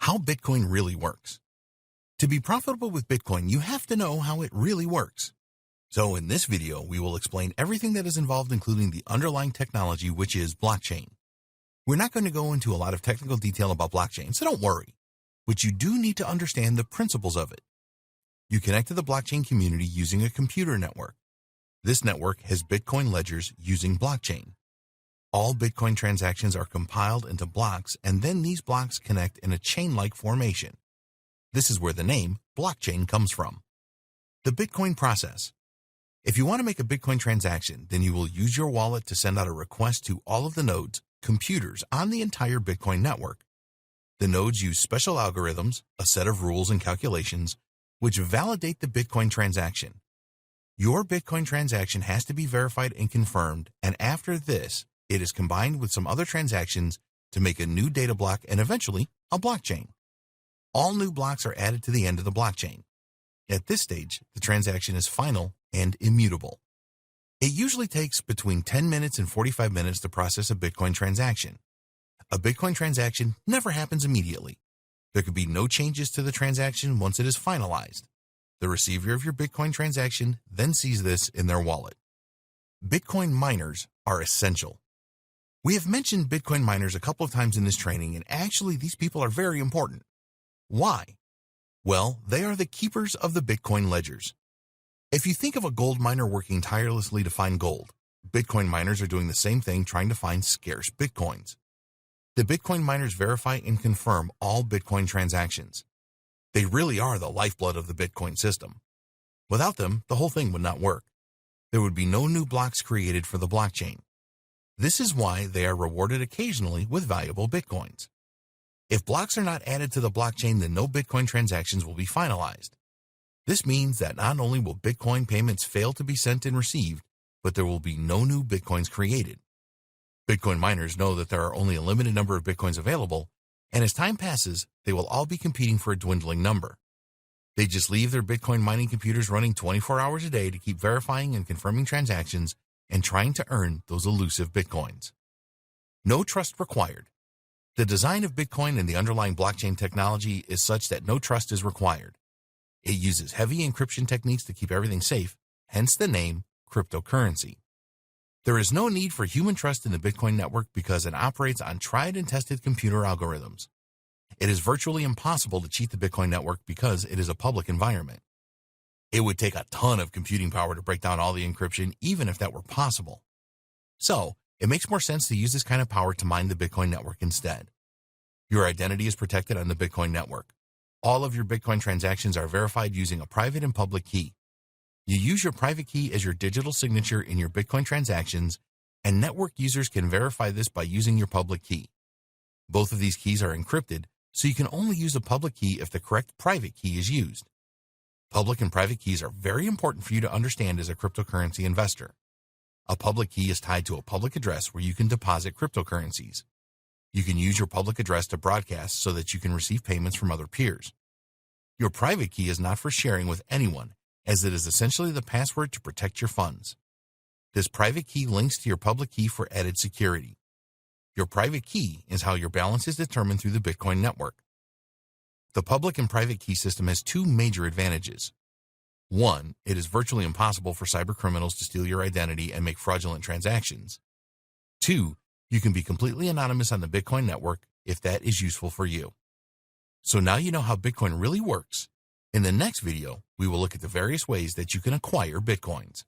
How Bitcoin really works. To be profitable with Bitcoin, you have to know how it really works. So in this video, we will explain everything that is involved, including the underlying technology, which is blockchain. We're not going to go into a lot of technical detail about blockchain, so don't worry. But you do need to understand the principles of it. You connect to the blockchain community using a computer network. This network has Bitcoin ledgers using blockchain. All Bitcoin transactions are compiled into blocks, and then these blocks connect in a chain-like formation. This is where the name blockchain comes from. The Bitcoin process. If you want to make a Bitcoin transaction, then you will use your wallet to send out a request to all of the nodes, computers on the entire Bitcoin network. The nodes use special algorithms, a set of rules and calculations, which validate the Bitcoin transaction. Your Bitcoin transaction has to be verified and confirmed, and after this, it is combined with some other transactions to make a new data block and eventually a blockchain. All new blocks are added to the end of the blockchain. At this stage, the transaction is final and immutable. It usually takes between 10 minutes and 45 minutes to process a Bitcoin transaction. A Bitcoin transaction never happens immediately. There could be no changes to the transaction once it is finalized. The receiver of your Bitcoin transaction then sees this in their wallet. Bitcoin miners are essential. We have mentioned Bitcoin miners a couple of times in this training, and actually these people are very important. Why? Well, they are the keepers of the Bitcoin ledgers. If you think of a gold miner working tirelessly to find gold, Bitcoin miners are doing the same thing, trying to find scarce Bitcoins. The Bitcoin miners verify and confirm all Bitcoin transactions. They really are the lifeblood of the Bitcoin system. Without them, the whole thing would not work. There would be no new blocks created for the blockchain. This is why they are rewarded occasionally with valuable Bitcoins. If blocks are not added to the blockchain, then no Bitcoin transactions will be finalized. This means that not only will Bitcoin payments fail to be sent and received, but there will be no new Bitcoins created. Bitcoin miners know that there are only a limited number of Bitcoins available, and as time passes, they will all be competing for a dwindling number. They just leave their Bitcoin mining computers running 24 hours a day to keep verifying and confirming transactions and trying to earn those elusive Bitcoins. No trust required. The design of Bitcoin and the underlying blockchain technology is such that no trust is required. It uses heavy encryption techniques to keep everything safe, hence the name cryptocurrency. There is no need for human trust in the Bitcoin network because it operates on tried and tested computer algorithms. It is virtually impossible to cheat the Bitcoin network because it is a public environment. It would take a ton of computing power to break down all the encryption, even if that were possible. So, it makes more sense to use this kind of power to mine the Bitcoin network instead. Your identity is protected on the Bitcoin network. All of your Bitcoin transactions are verified using a private and public key. You use your private key as your digital signature in your Bitcoin transactions, and network users can verify this by using your public key. Both of these keys are encrypted, so you can only use the public key if the correct private key is used. Public and private keys are very important for you to understand as a cryptocurrency investor. A public key is tied to a public address where you can deposit cryptocurrencies. You can use your public address to broadcast so that you can receive payments from other peers. Your private key is not for sharing with anyone, as it is essentially the password to protect your funds. This private key links to your public key for added security. Your private key is how your balance is determined through the Bitcoin network. The public and private key system has two major advantages. One, it is virtually impossible for cybercriminals to steal your identity and make fraudulent transactions. Two, you can be completely anonymous on the Bitcoin network if that is useful for you. So now you know how Bitcoin really works. In the next video, we will look at the various ways that you can acquire Bitcoins.